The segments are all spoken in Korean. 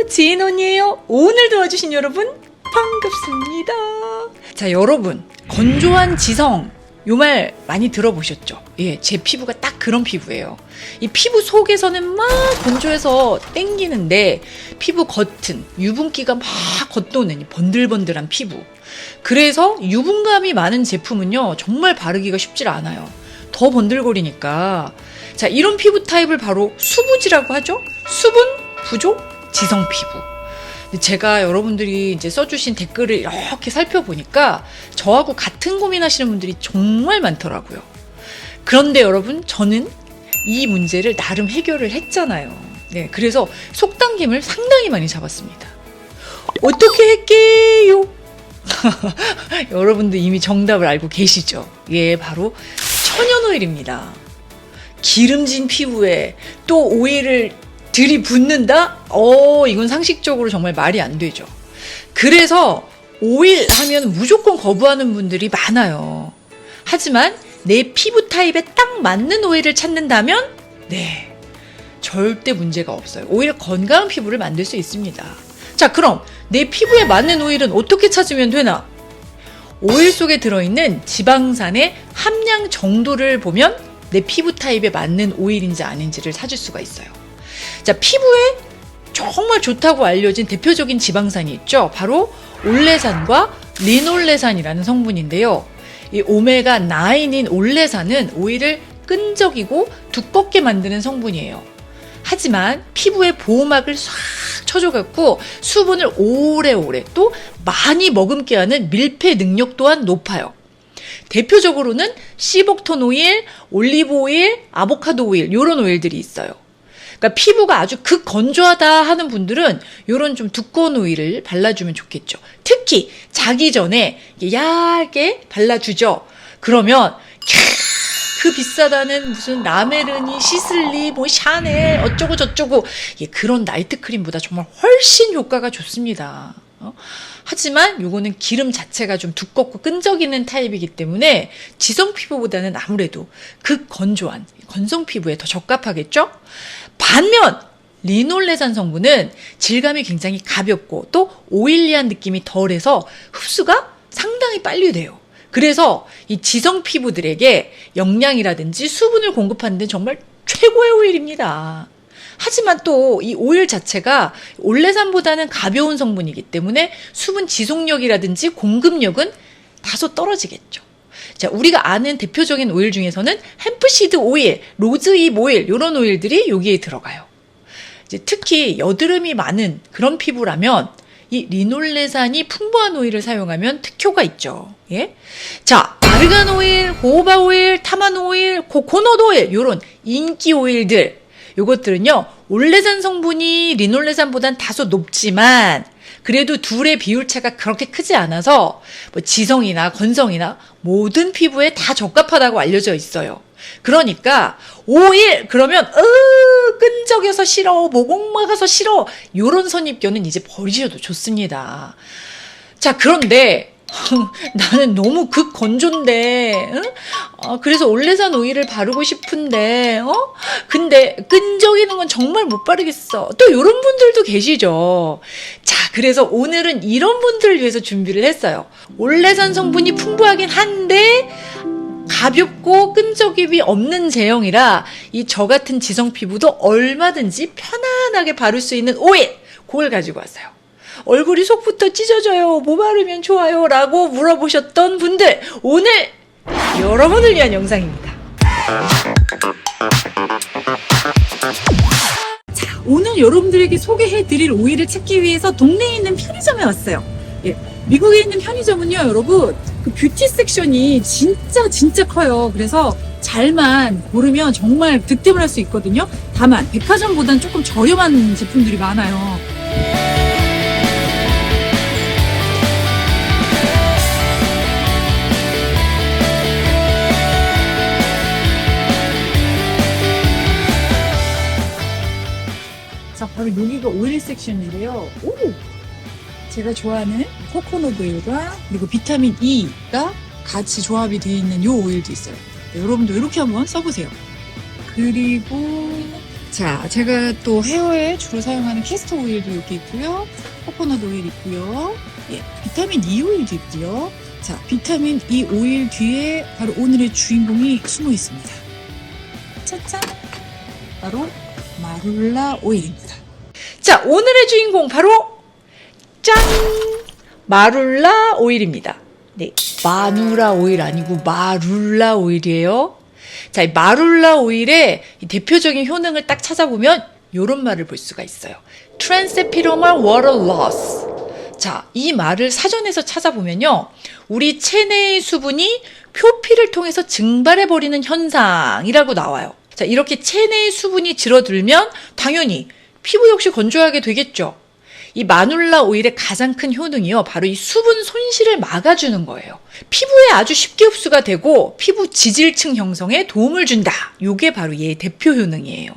지인 언니예요. 오늘 도와주신 여러분 반갑습니다. 자, 여러분 건조한 지성 요 말 많이 들어보셨죠? 예, 제 피부가 딱 그런 피부예요. 이 피부 속에서는 막 건조해서 땡기는데 피부 겉은 유분기가 막 겉도는 번들번들한 피부. 그래서 유분감이 많은 제품은요 정말 바르기가 쉽지 않아요. 더 번들거리니까. 자, 이런 피부 타입을 바로 수부지라고 하죠. 수분 부족 지성 피부. 제가 여러분들이 이제 써주신 댓글을 이렇게 살펴보니까 저하고 같은 고민하시는 분들이 정말 많더라고요. 그런데 여러분, 저는 이 문제를 나름 해결을 했잖아요. 네, 그래서 속당김을 상당히 많이 잡았습니다. 어떻게 할게요? 여러분들 이미 정답을 알고 계시죠? 예, 바로 천연오일입니다. 기름진 피부에 또 오일을 들이붓는다? 이건 상식적으로 정말 말이 안 되죠. 그래서 오일 하면 무조건 거부하는 분들이 많아요. 하지만 내 피부 타입에 딱 맞는 오일을 찾는다면 네, 절대 문제가 없어요. 오히려 건강한 피부를 만들 수 있습니다. 자, 그럼 내 피부에 맞는 오일은 어떻게 찾으면 되나? 오일 속에 들어있는 지방산의 함량 정도를 보면 내 피부 타입에 맞는 오일인지 아닌지를 찾을 수가 있어요. 자, 피부에 정말 좋다고 알려진 대표적인 지방산이 있죠. 바로 올레산과 리놀레산이라는 성분인데요. 이 오메가9인 올레산은 오일을 끈적이고 두껍게 만드는 성분이에요. 하지만 피부에 보호막을 싹 쳐줘갖고 수분을 오래오래 또 많이 머금게 하는 밀폐 능력 또한 높아요. 대표적으로는 시복톤 오일, 올리브 오일, 아보카도 오일 이런 오일들이 있어요. 그러니까 피부가 아주 극건조하다 하는 분들은 이런 좀 두꺼운 오일을 발라주면 좋겠죠. 특히 자기 전에 얇게 발라주죠. 그러면 그 비싸다는 무슨 라메르니, 시슬리, 뭐 샤넬 어쩌고 저쩌고 그런 나이트 크림보다 정말 훨씬 효과가 좋습니다. 하지만 요거는 기름 자체가 좀 두껍고 끈적이는 타입이기 때문에 지성 피부보다는 아무래도 극건조한 건성 피부에 더 적합하겠죠? 반면 리놀레산 성분은 질감이 굉장히 가볍고 또 오일리한 느낌이 덜해서 흡수가 상당히 빨리 돼요. 그래서 이 지성 피부들에게 영양이라든지 수분을 공급하는 데 정말 최고의 오일입니다. 하지만 또 이 오일 자체가 올레산보다는 가벼운 성분이기 때문에 수분 지속력이라든지 공급력은 다소 떨어지겠죠. 자, 우리가 아는 대표적인 오일 중에서는 햄프시드 오일, 로즈잎 오일 이런 오일들이 여기에 들어가요. 이제 특히 여드름이 많은 그런 피부라면 이 리놀레산이 풍부한 오일을 사용하면 특효가 있죠. 예? 자, 아르간 오일, 호호바 오일, 타만 오일, 코코넛 오일 이런 인기 오일들 요것들은요 올레산 성분이 리놀레산보단 다소 높지만 그래도 둘의 비율차가 그렇게 크지 않아서 뭐 지성이나 건성이나 모든 피부에 다 적합하다고 알려져 있어요. 그러니까 오일 그러면 끈적여서 싫어, 모공 막아서 싫어 요런 선입견은 이제 버리셔도 좋습니다. 자, 그런데 나는 너무 극건조인데 그래서 올레산 오일을 바르고 싶은데 근데 끈적이는 건 정말 못 바르겠어. 또 이런 분들도 계시죠. 자, 그래서 오늘은 이런 분들을 위해서 준비를 했어요. 올레산 성분이 풍부하긴 한데 가볍고 끈적임이 없는 제형이라 이 저 같은 지성 피부도 얼마든지 편안하게 바를 수 있는 오일 그걸 가지고 왔어요. 얼굴이 속부터 찢어져요. 뭐 바르면 좋아요? 라고 물어보셨던 분들 오늘 여러분을 위한 영상입니다. 자, 오늘 여러분들에게 소개해드릴 오일을 찾기 위해서 동네에 있는 편의점에 왔어요. 예, 미국에 있는 편의점은요 여러분 그 뷰티 섹션이 진짜 커요. 그래서 잘만 고르면 정말 득템을 할 수 있거든요. 다만 백화점보다는 조금 저렴한 제품들이 많아요. 자, 바로 여기가 오일 섹션인데요. 제가 좋아하는 코코넛 오일과 그리고 비타민 E가 같이 조합이 되어 있는 이 오일도 있어요. 네, 여러분도 이렇게 한번 써보세요. 그리고 자, 제가 또 헤어에 주로 사용하는 캐스터 오일도 여기 있고요. 코코넛 오일 있고요. 예, 비타민 E 오일도 있고요. 자, 비타민 E 오일 뒤에 바로 오늘의 주인공이 숨어 있습니다. 짜잔! 바로 마룰라 오일입니다. 자, 오늘의 주인공 바로 짠! 마룰라 오일입니다. 네, 마누라 오일 아니고 마룰라 오일이에요. 자, 이 마룰라 오일의 이 대표적인 효능을 딱 찾아보면 이런 말을 볼 수가 있어요. Transepidermal water loss. 자, 이 말을 사전에서 찾아보면요. 우리 체내의 수분이 표피를 통해서 증발해버리는 현상이라고 나와요. 자, 이렇게 체내의 수분이 줄어들면 당연히 피부 역시 건조하게 되겠죠. 이 마눌라 오일의 가장 큰 효능이요. 바로 이 수분 손실을 막아주는 거예요. 피부에 아주 쉽게 흡수가 되고 피부 지질층 형성에 도움을 준다. 이게 바로 얘의 대표 효능이에요.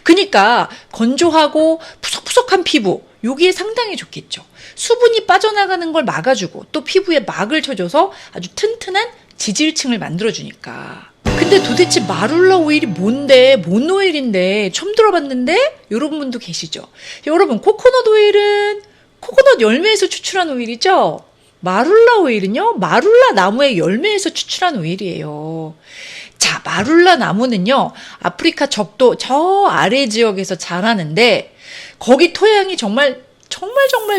그러니까 건조하고 푸석푸석한 피부, 여기에 상당히 좋겠죠. 수분이 빠져나가는 걸 막아주고 또 피부에 막을 쳐줘서 아주 튼튼한 지질층을 만들어주니까. 근데 도대체 마룰라 오일이 뭔데? 뭔 오일인데? 처음 들어봤는데? 여러분도 계시죠? 여러분, 코코넛 오일은 코코넛 열매에서 추출한 오일이죠? 마룰라 오일은요, 마룰라 나무의 열매에서 추출한 오일이에요. 자, 마룰라 나무는요, 아프리카 적도 저 아래 지역에서 자라는데, 거기 토양이 정말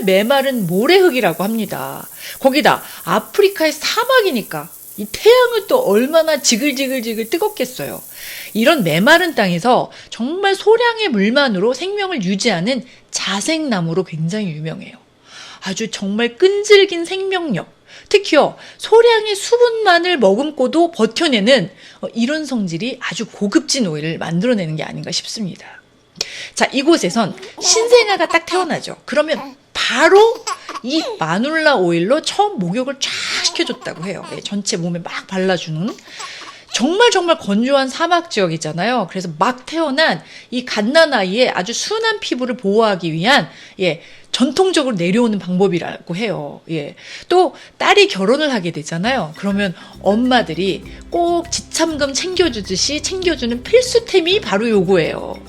메마른 모래흙이라고 합니다. 거기다 아프리카의 사막이니까 이 태양을 또 얼마나 지글지글 뜨겁겠어요. 이런 메마른 땅에서 정말 소량의 물만으로 생명을 유지하는 자생나무로 굉장히 유명해요. 아주 정말 끈질긴 생명력, 특히요 소량의 수분만을 머금고도 버텨내는 이런 성질이 아주 고급진 오일을 만들어내는 게 아닌가 싶습니다. 자, 이곳에선 신생아가 딱 태어나죠. 그러면 바로 이 마눌라 오일로 처음 목욕을 쫙 시켜줬다고 해요. 네, 전체 몸에 막 발라주는. 정말 건조한 사막 지역이잖아요. 그래서 막 태어난 이 갓난아이의 아주 순한 피부를 보호하기 위한 전통적으로 내려오는 방법이라고 해요. 또 딸이 결혼을 하게 되잖아요. 그러면 엄마들이 꼭 지참금 챙겨주듯이 챙겨주는 필수템이 바로 요거예요.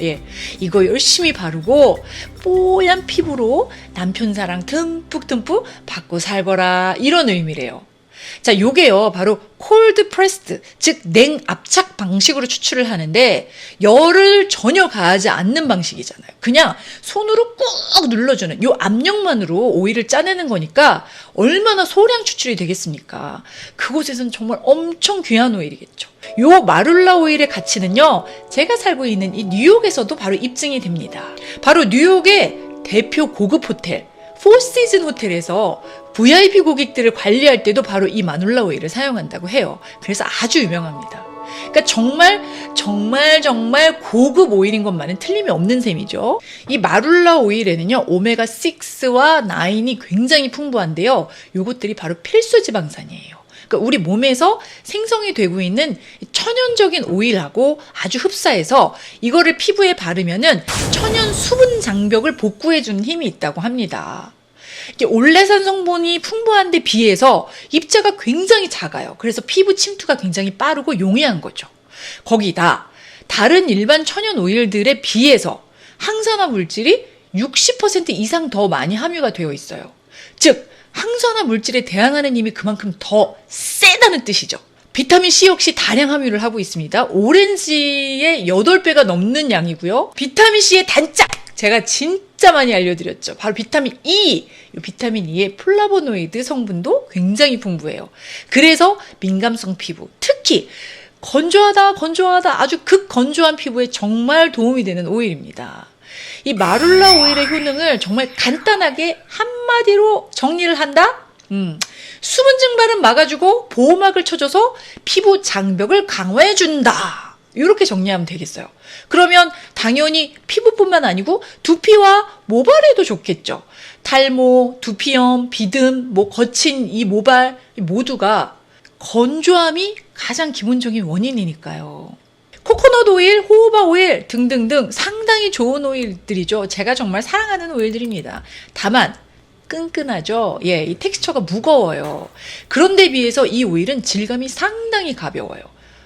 이거 열심히 바르고 뽀얀 피부로 남편 사랑 듬뿍 받고 살거라, 이런 의미래요. 자, 요게요 바로 콜드 프레스드, 즉 냉압착 방식으로 추출을 하는데 열을 전혀 가하지 않는 방식이잖아요. 그냥 손으로 꾹 눌러주는 요 압력만으로 오일을 짜내는 거니까 얼마나 소량 추출이 되겠습니까? 그곳에선 정말 엄청 귀한 오일이겠죠. 요 마룰라 오일의 가치는요, 제가 살고 있는 이 뉴욕에서도 바로 입증이 됩니다. 바로 뉴욕의 대표 고급 호텔 포시즌 호텔에서 VIP 고객들을 관리할 때도 바로 이 마눌라 오일을 사용한다고 해요. 그래서 아주 유명합니다. 그러니까 정말 고급 오일인 것만은 틀림이 없는 셈이죠. 이 마룰라 오일에는요, 오메가6와 9이 굉장히 풍부한데요. 요것들이 바로 필수 지방산이에요. 그러니까 우리 몸에서 생성이 되고 있는 천연적인 오일하고 아주 흡사해서 이거를 피부에 바르면은 천연 수분 장벽을 복구해주는 힘이 있다고 합니다. 올레산 성분이 풍부한데 비해서 입자가 굉장히 작아요. 그래서 피부 침투가 굉장히 빠르고 용이한 거죠. 거기다 다른 일반 천연 오일들에 비해서 항산화 물질이 60% 이상 더 많이 함유가 되어 있어요. 즉 항산화 물질에 대항하는 힘이 그만큼 더 세다는 뜻이죠. 비타민C 역시 다량 함유를 하고 있습니다. 오렌지의 8배가 넘는 양이고요. 비타민C의 단짝! 제가 진짜 많이 알려드렸죠. 바로 비타민 E! 이 비타민 E의 플라보노이드 성분도 굉장히 풍부해요. 그래서 민감성 피부, 특히 건조하다 아주 극건조한 피부에 정말 도움이 되는 오일입니다. 이 마룰라 오일의 효능을 정말 간단하게 한마디로 정리를 한다? 수분 증발은 막아주고 보호막을 쳐줘서 피부 장벽을 강화해준다. 이렇게 정리하면 되겠어요. 그러면 당연히 피부뿐만 아니고 두피와 모발에도 좋겠죠. 탈모, 두피염, 비듬, 거친 이 모발 모두가 건조함이 가장 기본적인 원인이니까요. 코코넛 오일, 호호바 오일 등등등 상당히 좋은 오일들이죠. 제가 정말 사랑하는 오일들입니다. 다만 끈끈하죠. 이 텍스처가 무거워요. 그런데 비해서 이 오일은 질감이 상당히 가벼워요.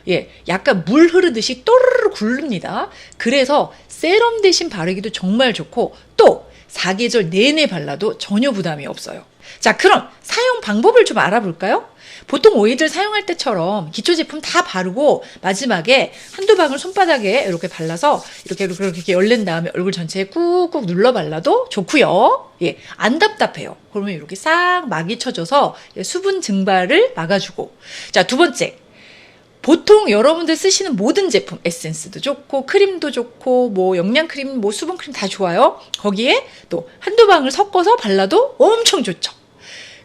예, 약간 물 흐르듯이 또르르 굴릅니다. 그래서 세럼 대신 바르기도 정말 좋고 또 사계절 내내 발라도 전혀 부담이 없어요. 자, 그럼 사용 방법을 좀 알아볼까요? 보통 오일들 사용할 때처럼 기초 제품 다 바르고 마지막에 한두 방울 손바닥에 이렇게 발라서 이렇게 열낸 다음에 얼굴 전체에 꾹꾹 눌러 발라도 좋고요. 예, 안 답답해요. 그러면 이렇게 싹 막이 쳐져서 수분 증발을 막아주고. 자, 두 번째. 보통 여러분들 쓰시는 모든 제품, 에센스도 좋고 크림도 좋고 뭐 영양크림, 뭐 수분크림 다 좋아요. 거기에 또 한두 방울 섞어서 발라도 엄청 좋죠.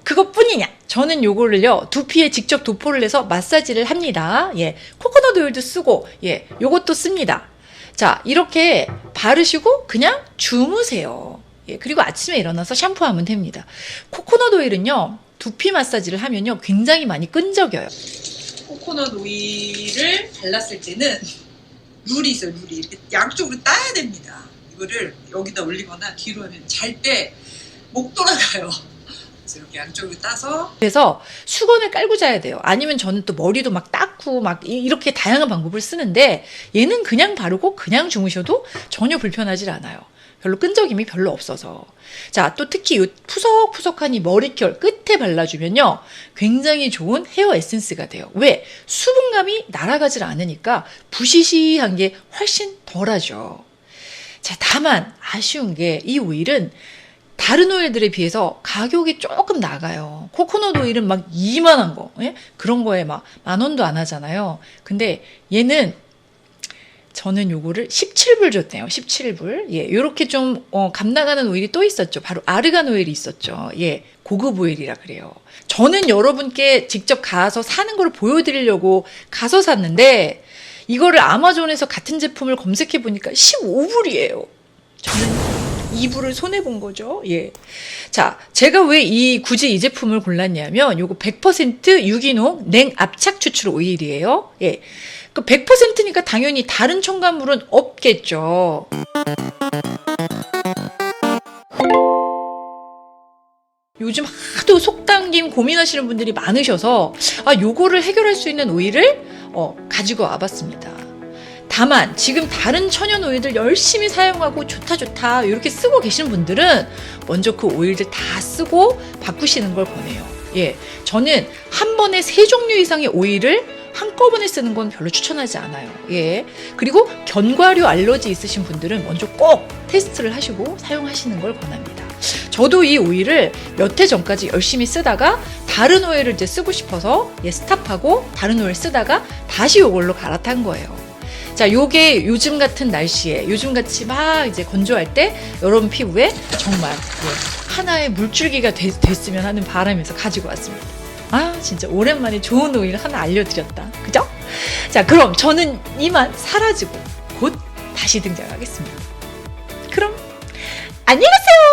그것뿐이냐? 저는 요거를요, 두피에 직접 도포를 해서 마사지를 합니다. 예, 코코넛 오일도 쓰고, 예, 요것도 씁니다. 자, 이렇게 바르시고 그냥 주무세요. 예, 그리고 아침에 일어나서 샴푸하면 됩니다. 코코넛 오일은요, 두피 마사지를 하면요, 굉장히 많이 끈적여요. 코코넛 오일을 발랐을 때는 룰이 있어요. 룰이 이렇게 양쪽으로 따야 됩니다. 이거를 여기다 올리거나 뒤로 하면 잘 때 목 돌아가요. 그래서 이렇게 양쪽으로 따서. 그래서 수건을 깔고 자야 돼요. 아니면 저는 또 머리도 막 닦고 막 이렇게 다양한 방법을 쓰는데 얘는 그냥 바르고 그냥 주무셔도 전혀 불편하지 않아요. 별로 끈적임이 별로 없어서. 자, 또 특히 이 푸석푸석한 이 머리결 끝에 발라주면요, 굉장히 좋은 헤어 에센스가 돼요. 왜? 수분감이 날아가질 않으니까 부시시한 게 훨씬 덜하죠. 자, 다만 아쉬운 게 이 오일은 다른 오일들에 비해서 가격이 조금 나가요. 코코넛 오일은 막 이만한 거, 예? 그런 거에 막 10,000원도 안 하잖아요. 근데 얘는 저는 요거를 17불 줬네요. 17불. 예, 요렇게 좀 값 나가는 오일이 또 있었죠. 바로 아르간 오일이 있었죠. 예, 고급 오일이라 그래요. 저는 여러분께 직접 가서 사는 걸 보여드리려고 가서 샀는데 이거를 아마존에서 같은 제품을 검색해 보니까 15불이에요. 저는 2불을 손해본 거죠. 예. 자, 제가 왜 굳이 이 제품을 골랐냐면 요거 100% 유기농 냉압착 추출 오일이에요. 예. 그 100%니까 당연히 다른 첨가물은 없겠죠. 요즘 하도 속당김 고민하시는 분들이 많으셔서 요거를 해결할 수 있는 오일을 가지고 와봤습니다. 다만 지금 다른 천연 오일들 열심히 사용하고 좋다 이렇게 쓰고 계신 분들은 먼저 그 오일들 다 쓰고 바꾸시는 걸 권해요. 예, 저는 한 번에 3종류 이상의 오일을 한꺼번에 쓰는 건 별로 추천하지 않아요. 예. 그리고 견과류 알러지 있으신 분들은 먼저 꼭 테스트를 하시고 사용하시는 걸 권합니다. 저도 이 오일을 몇 해 전까지 열심히 쓰다가 다른 오일을 이제 쓰고 싶어서 스탑하고 다른 오일 쓰다가 다시 이걸로 갈아탄 거예요. 자, 요게 요즘 같은 날씨에, 요즘같이 막 이제 건조할 때 여러분 피부에 정말 하나의 물줄기가 됐으면 하는 바람에서 가지고 왔습니다. 진짜 오랜만에 좋은 오일 하나 알려드렸다. 그죠? 자, 그럼 저는 이만 사라지고 곧 다시 등장하겠습니다. 그럼 안녕히 가세요!